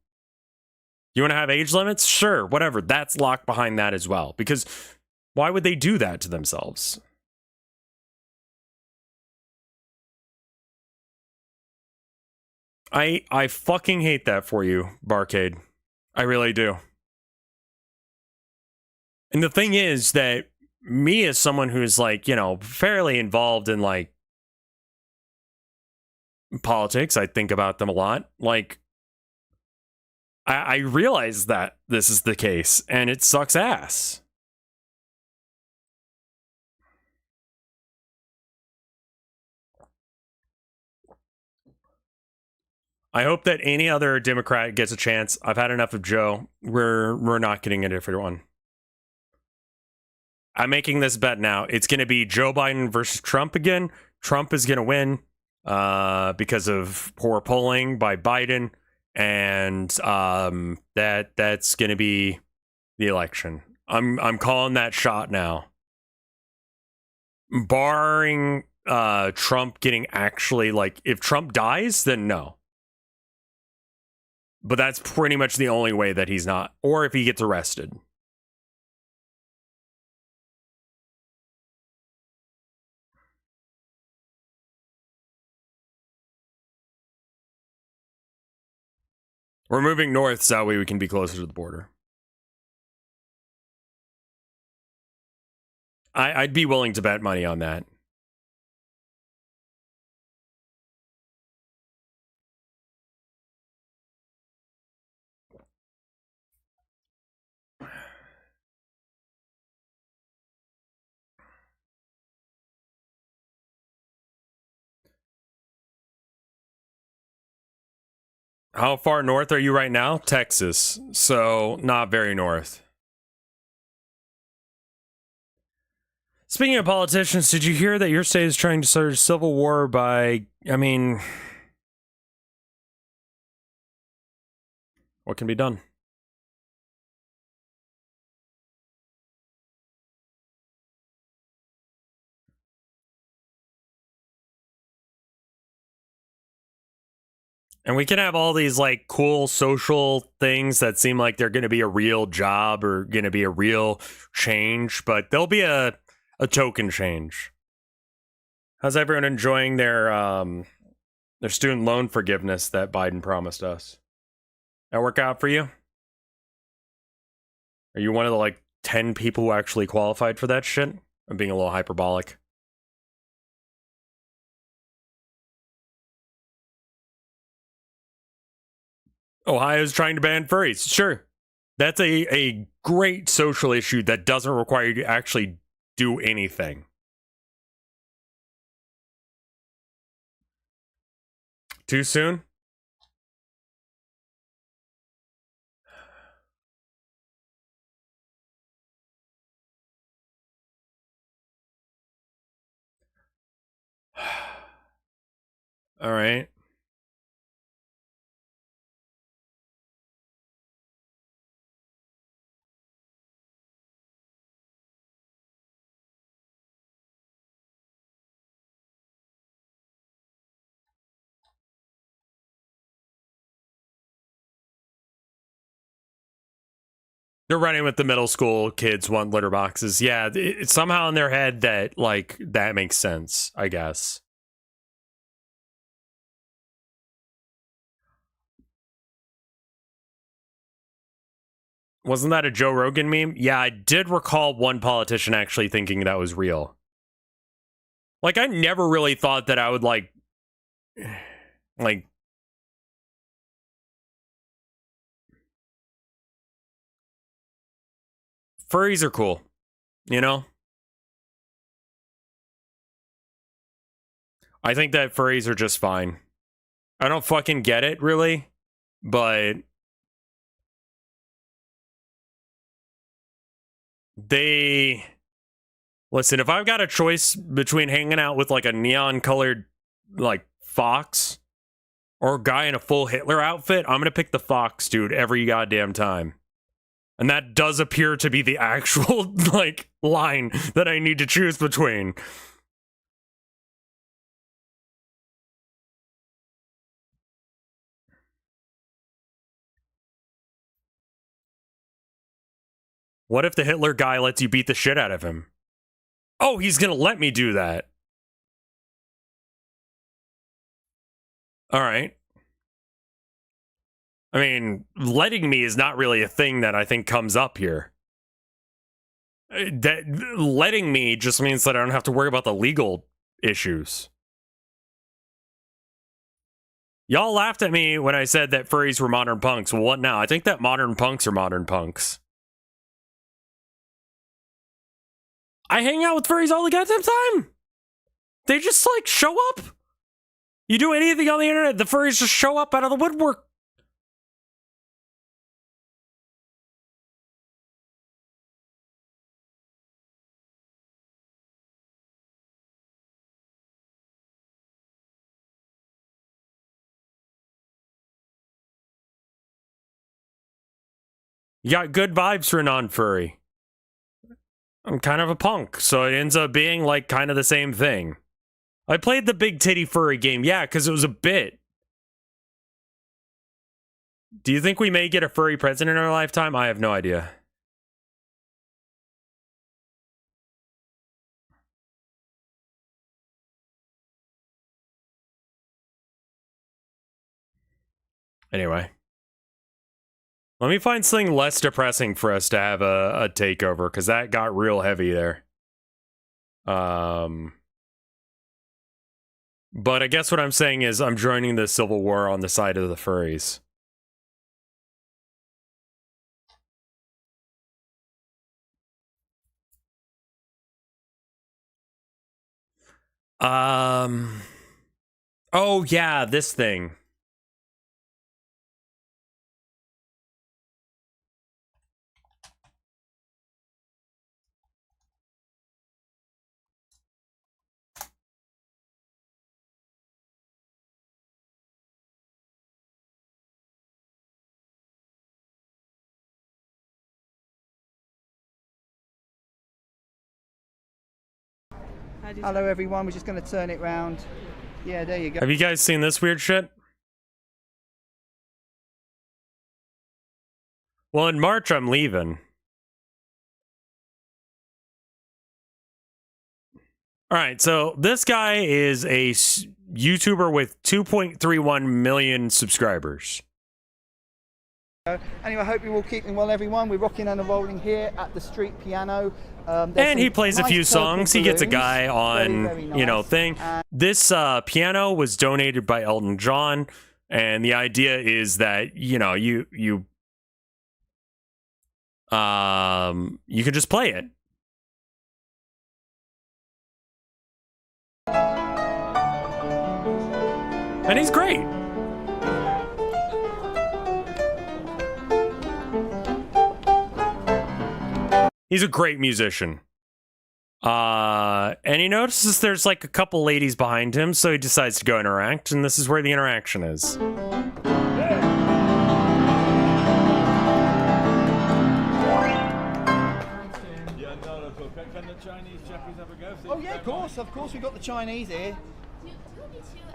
You want to have age limits? Sure, whatever. That's locked behind that as well. Because why would they do that to themselves? I fucking hate that for you, Barcade. I really do. And the thing is that me, as someone who's, like, you know, fairly involved in, like, politics, I think about them a lot. Like, I realize that this is the case, and it sucks ass. I hope that any other Democrat gets a chance. I've had enough of Joe. We're not getting a different one. I'm making this bet now. It's going to be Joe Biden versus Trump again. Trump is going to win because of poor polling by Biden, and that's going to be the election. I'm calling that shot now. Barring Trump getting actually, like, if Trump dies, then no. But that's pretty much the only way that he's not, or if he gets arrested. We're moving north so that way we can be closer to the border. I'd be willing to bet money on that. How far north are you right now? Texas. So, not very north. Speaking of politicians, did you hear that your state is trying to start a civil war by, I mean, what can be done? And we can have all these like cool social things that seem like they're going to be a real job or going to be a real change, but there'll be a token change. How's everyone enjoying their student loan forgiveness that Biden promised us? That work out for you? Are you one of the like 10 people who actually qualified for that shit? I'm being a little hyperbolic. Ohio's trying to ban furries. Sure. That's a great social issue that doesn't require you to actually do anything. Too soon? All right. They're running with the middle school kids want litter boxes. Yeah, it's somehow in their head that, like, that makes sense, I guess. Wasn't that a Joe Rogan meme? Yeah, I did recall one politician actually thinking that was real. Like, I never really thought that I would, like... Furries are cool, you know? I think that furries are just fine. I don't fucking get it, really, but... they... Listen, if I've got a choice between hanging out with, like, a neon-colored, like, fox or a guy in a full Hitler outfit, I'm gonna pick the fox, dude, every goddamn time. And that does appear to be the actual, like, line that I need to choose between. What if the Hitler guy lets you beat the shit out of him? Oh, he's gonna let me do that. All right. I mean, letting me is not really a thing that I think comes up here. That letting me just means that I don't have to worry about the legal issues. Y'all laughed at me when I said that furries were modern punks. Well, what now? I think that modern punks are modern punks. I hang out with furries all the goddamn time. They just, like, show up. You do anything on the internet, the furries just show up out of the woodwork. You got good vibes for a non-furry. I'm kind of a punk, so it ends up being, like, kind of the same thing. I played the big titty furry game, yeah, because it was a bit. Do you think we may get a furry president in our lifetime? I have no idea. Anyway. Let me find something less depressing for us to have a takeover, because that got real heavy there. But I guess what I'm saying is I'm joining the civil war on the side of the furries. Oh yeah, this thing. Hello everyone, we're just going to turn it round. Yeah, there you go. Have you guys seen this weird shit? Well, in March, I'm leaving. All right, so this guy is a YouTuber with 2.31 million subscribers. Anyway, I hope you're all keeping well, everyone. We're rocking and rolling here at the street piano. And he plays a few songs. He gets a guy on, very nice. you know, thing. This piano was donated by Elton John, and the idea is that, you know, you can just play it. And he's great. He's a great musician. And he notices there's like a couple ladies behind him, so he decides to go interact, and this is where the interaction is. Oh yeah, of course we've got the Chinese here. Do you need to,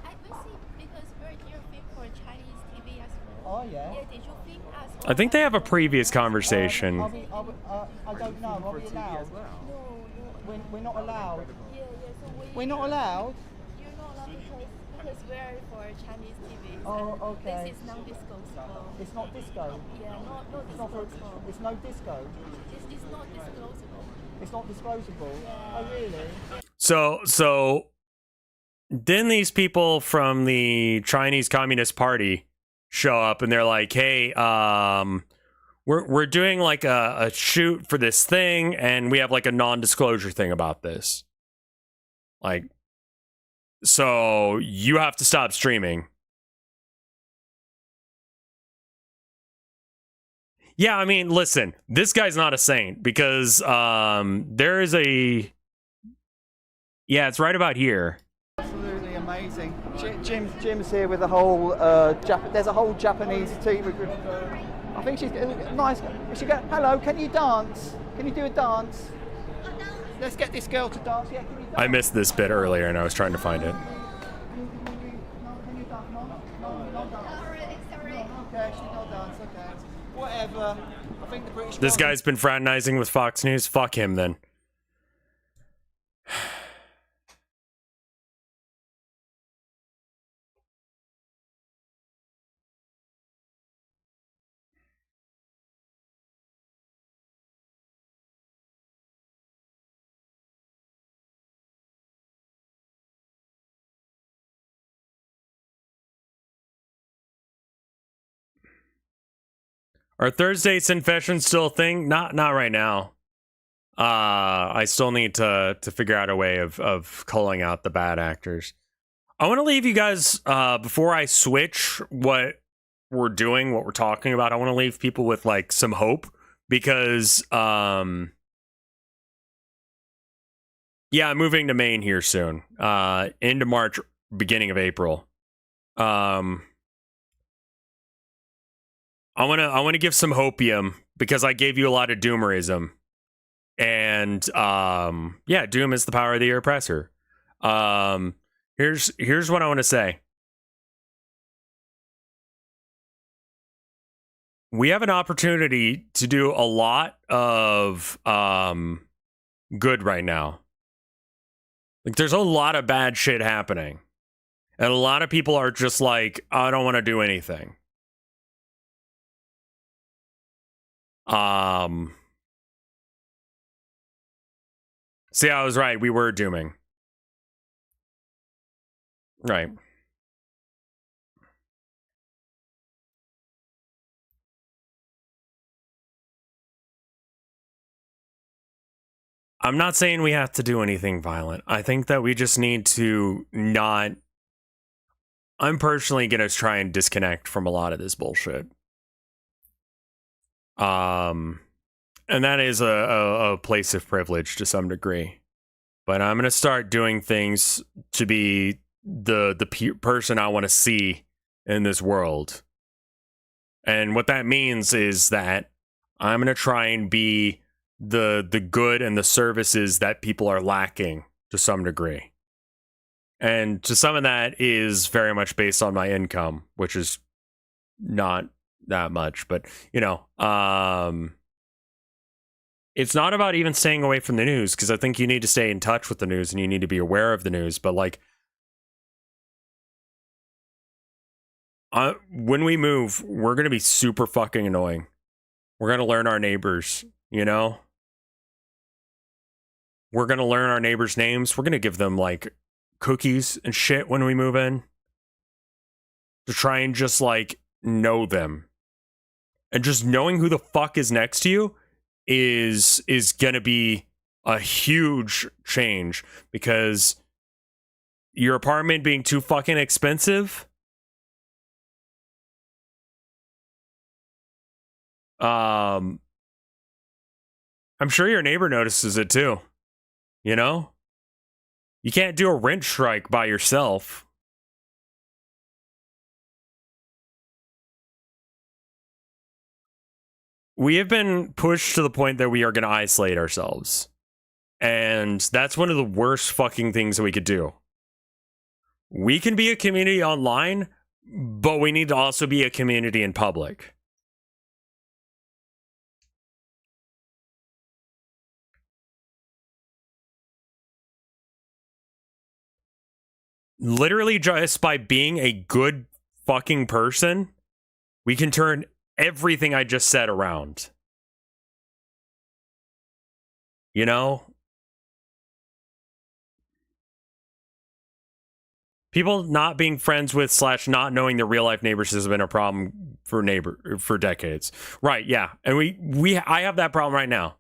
I see, because you're film for Chinese TV as well. Oh yeah. Yeah, did you film as I think they have a previous conversation. I don't know, are we allowed? No, We're not allowed. yeah, so We're not allowed? You're not allowed because we're for Chinese TV. Oh, okay. This is non-disclosable. It's not disco. Yeah, not Not for, disclosable. it's no disco. It's not disclosable. It's not disclosable. Yeah. Oh really? So then these people from the Chinese Communist Party show up, and they're like, "Hey, we're doing like a shoot for this thing, and we have like a non-disclosure thing about this. Like, so you have to stop streaming." Yeah, I mean, listen, this guy's not a saint, because there is a... Yeah, it's right about here. Absolutely amazing. Jim's here with a whole there's a whole Japanese team. I think she's nice. She go, hello, can you dance? Can you do a dance? Let's get this girl to dance. Yeah, can you dance? I missed this bit earlier, and I was trying to find it. No, can you dance? No dance. Okay, she no dance. Okay, whatever. I think the British. This guy's been fraternizing with Fox News. Fuck him, then. Are Thursday confessions still a thing? Not right now. I still need to figure out a way of culling out the bad actors. I want to leave you guys before I switch what we're doing, what we're talking about. I want to leave people with like some hope, because yeah, I'm moving to Maine here soon. Into March, beginning of April. I want to give some hopium, because I gave you a lot of doomerism. And yeah, doom is the power of the oppressor. Here's what I want to say. We have an opportunity to do a lot of good right now. Like, there's a lot of bad shit happening, and a lot of people are just like, I don't want to do anything. See, I was right. We were dooming. Right. I'm not saying we have to do anything violent. I think that we just need to not. I'm personally going to try and disconnect from a lot of this bullshit. And that is a place of privilege to some degree. But I'm going to start doing things to be the person I want to see in this world. And what that means is that I'm going to try and be the good and the services that people are lacking to some degree. And to some of that is very much based on my income, which is not that much, but you know, it's not about even staying away from the news, because I think you need to stay in touch with the news and you need to be aware of the news. But like, when we move, we're going to be super fucking annoying. We're going to learn our neighbors, you know? We're going to learn our neighbors' names. We're going to give them like cookies and shit when we move in to try and just like know them. And just knowing who the fuck is next to you is gonna be a huge change, because your apartment being too fucking expensive, I'm sure your neighbor notices it too. You know? You can't do a rent strike by yourself. We have been pushed to the point that we are going to isolate ourselves. And that's one of the worst fucking things that we could do. We can be a community online, but we need to also be a community in public. Literally, just by being a good fucking person, we can turn everything I just said around. You know? People not being friends with / not knowing their real life neighbors has been a problem for decades. Right, yeah. And I have that problem right now.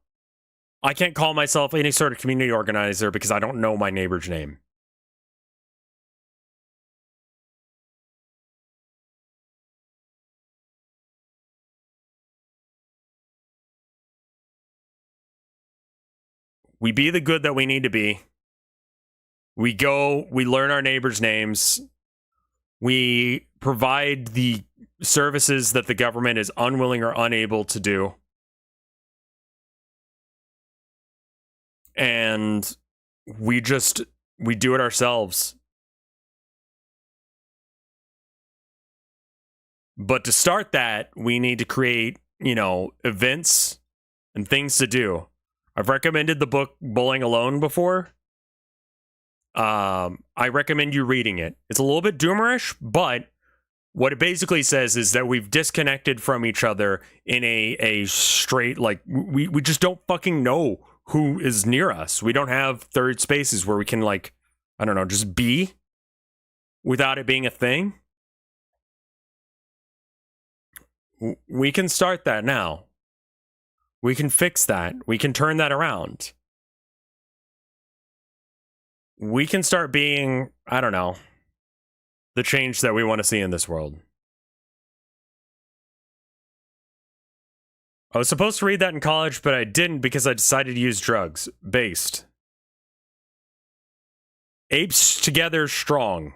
I can't call myself any sort of community organizer because I don't know my neighbor's name. We be the good that we need to be. We go, we learn our neighbors' names. We provide the services that the government is unwilling or unable to do. And we do it ourselves. But to start that, we need to create, events and things to do. I've recommended the book Bowling Alone before. I recommend you reading it. It's a little bit doomerish, but what it basically says is that we've disconnected from each other in a straight, like, we just don't fucking know who is near us. We don't have third spaces where we can, like, I don't know, just be without it being a thing. We can start that now. We can fix that. We can turn that around. We can start being, I don't know, the change that we want to see in this world. I was supposed to read that in college, but I didn't because I decided to use drugs. Based. Apes Together Strong.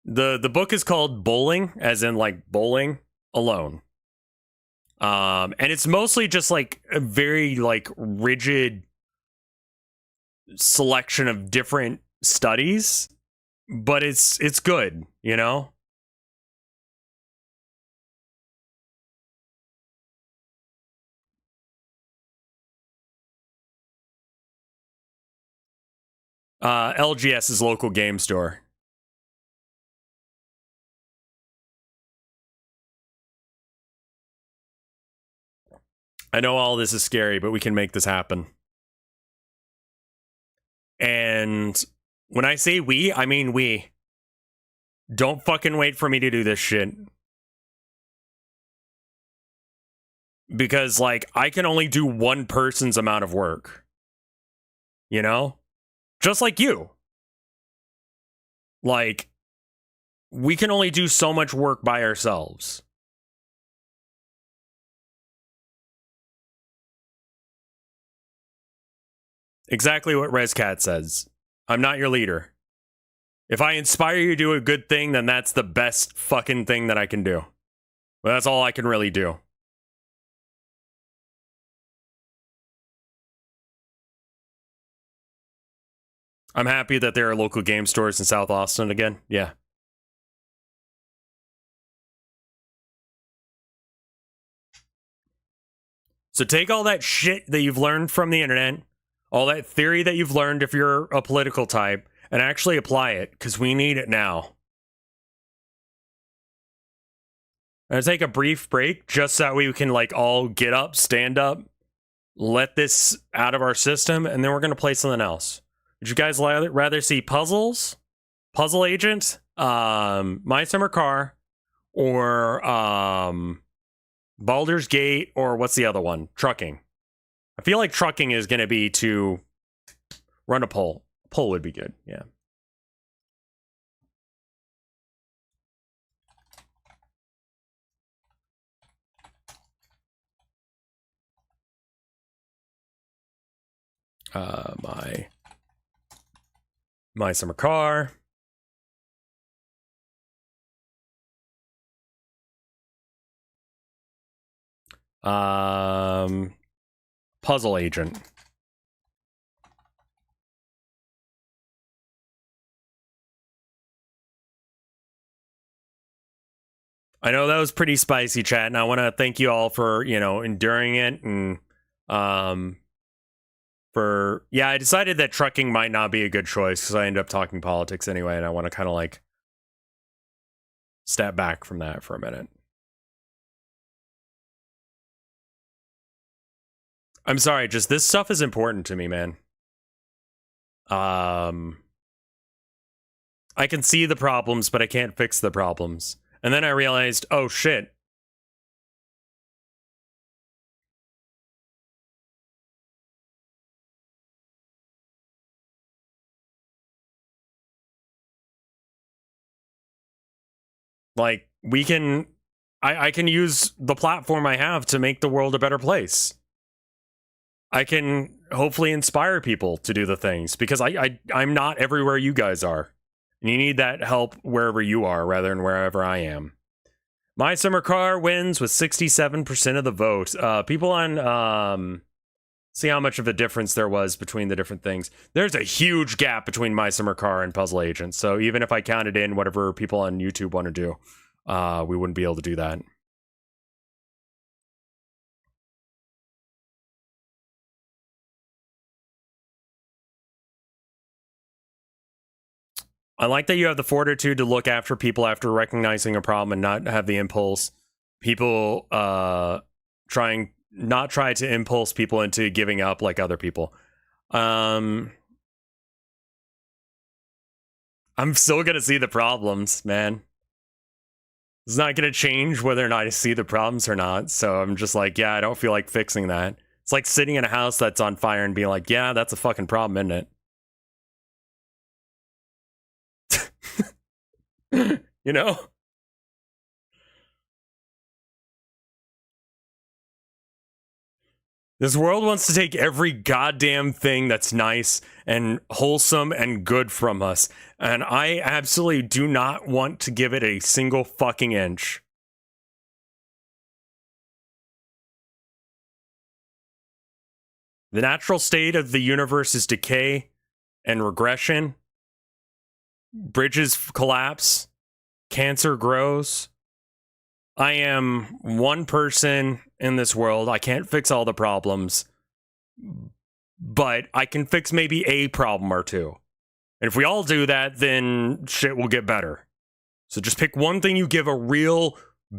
The book is called Bowling, as in like bowling alone. And it's mostly just like a very like rigid selection of different studies, but it's good, you know? LGS's local game store. I know all this is scary, but we can make this happen. And when I say we, I mean we. Don't fucking wait for me to do this shit. Because, like, I can only do one person's amount of work. You know? Just like you. Like, we can only do so much work by ourselves. Exactly what ResCat says. I'm not your leader. If I inspire you to do a good thing, then that's the best fucking thing that I can do. But that's all I can really do. I'm happy that there are local game stores in South Austin again. Yeah. So take all that shit that you've learned from the internet, all that theory that you've learned if you're a political type, and actually apply it, because we need it now. I'm gonna take a brief break just so that we can, like, all get up, stand up, let this out of our system, and then we're gonna play something else. Would you guys rather see puzzles, Puzzle Agent, My Summer Car, or Baldur's Gate, or what's the other one? Trucking. I feel like trucking is gonna be to run a poll. Poll would be good, yeah. My Summer Car. Puzzle Agent. I know that was pretty spicy, chat, and I want to thank you all for, you know, enduring it, and I decided that trucking might not be a good choice because I ended up talking politics anyway, and I want to kind of like step back from that for a minute. I'm sorry, just this stuff is important to me, man. I can see the problems, but I can't fix the problems. And then I realized, oh shit. Like, we can... I can use the platform I have to make the world a better place. I can hopefully inspire people to do the things, because I'm not everywhere you guys are. And you need that help wherever you are rather than wherever I am. My Summer Car wins with 67% of the vote. People on... see how much of a difference there was between the different things. There's a huge gap between My Summer Car and Puzzle Agent. So even if I counted in whatever people on YouTube want to do, we wouldn't be able to do that. I like that you have the fortitude to look after people after recognizing a problem and not have the impulse. People not try to impulse people into giving up like other people. I'm still gonna see the problems, man. It's not gonna change whether or not I see the problems or not. So I'm just like, yeah, I don't feel like fixing that. It's like sitting in a house that's on fire and being like, yeah, that's a fucking problem, isn't it? You know? This world wants to take every goddamn thing that's nice and wholesome and good from us, and I absolutely do not want to give it a single fucking inch. The natural state of the universe is decay and regression. Bridges collapse. Cancer grows. I am one person in this world. I can't fix all the problems, but I can fix maybe a problem or two. And if we all do that, then shit will get better. So just pick one thing you give a real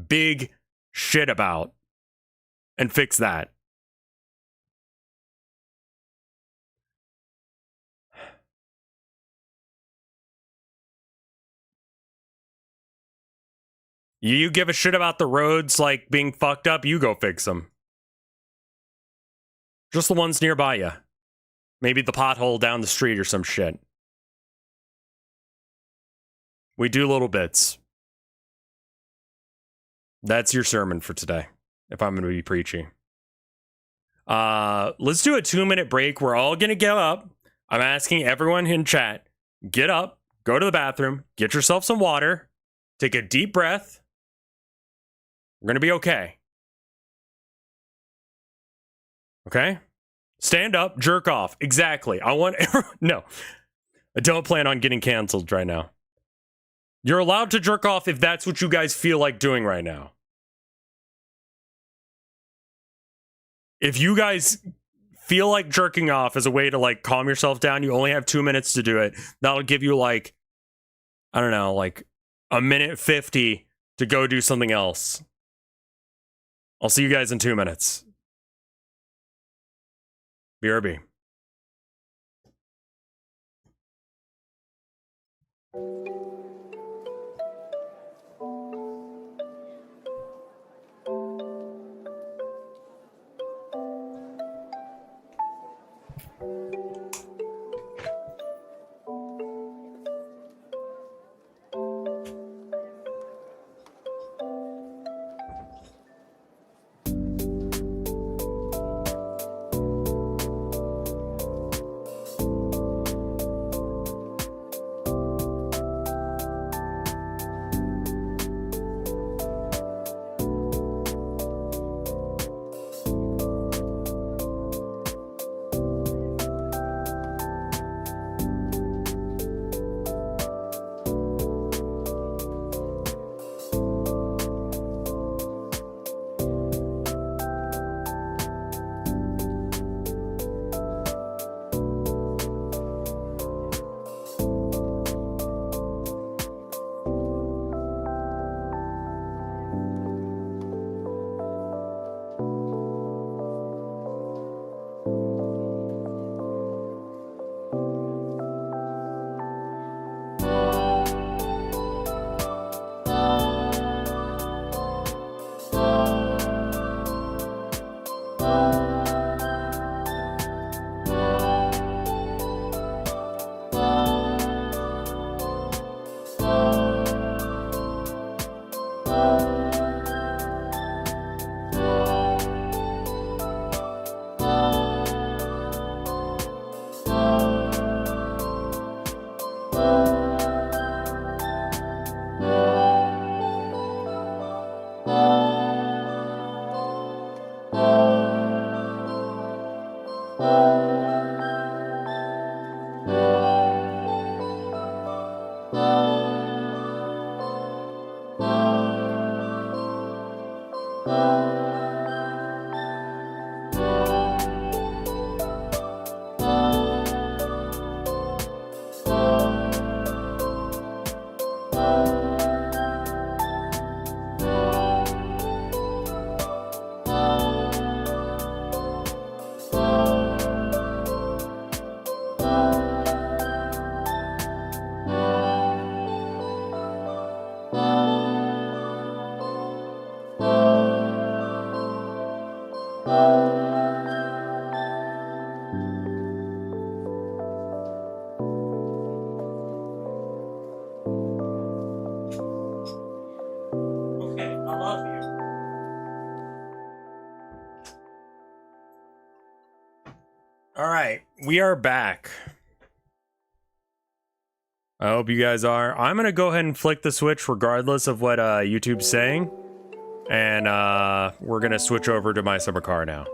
big shit about and fix that. You give a shit about the roads like being fucked up, you go fix them. Just the ones nearby you. Maybe the pothole down the street or some shit. We do little bits. That's your sermon for today, if I'm going to be preaching. Let's do a 2-minute break. We're all going to get up. I'm asking everyone in chat, get up, go to the bathroom, get yourself some water, take a deep breath. We're going to be okay. Okay? Stand up, jerk off. Exactly. I want everyone... No. I don't plan on getting canceled right now. You're allowed to jerk off if that's what you guys feel like doing right now. If you guys feel like jerking off as a way to like calm yourself down, you only have 2 minutes to do it. That'll give you like, I don't know, like a minute 50 to go do something else. I'll see you guys in 2 minutes. BRB. We are back. I hope you guys are. I'm gonna go ahead and flick the switch regardless of what YouTube's saying. And we're gonna switch over to my summer car now.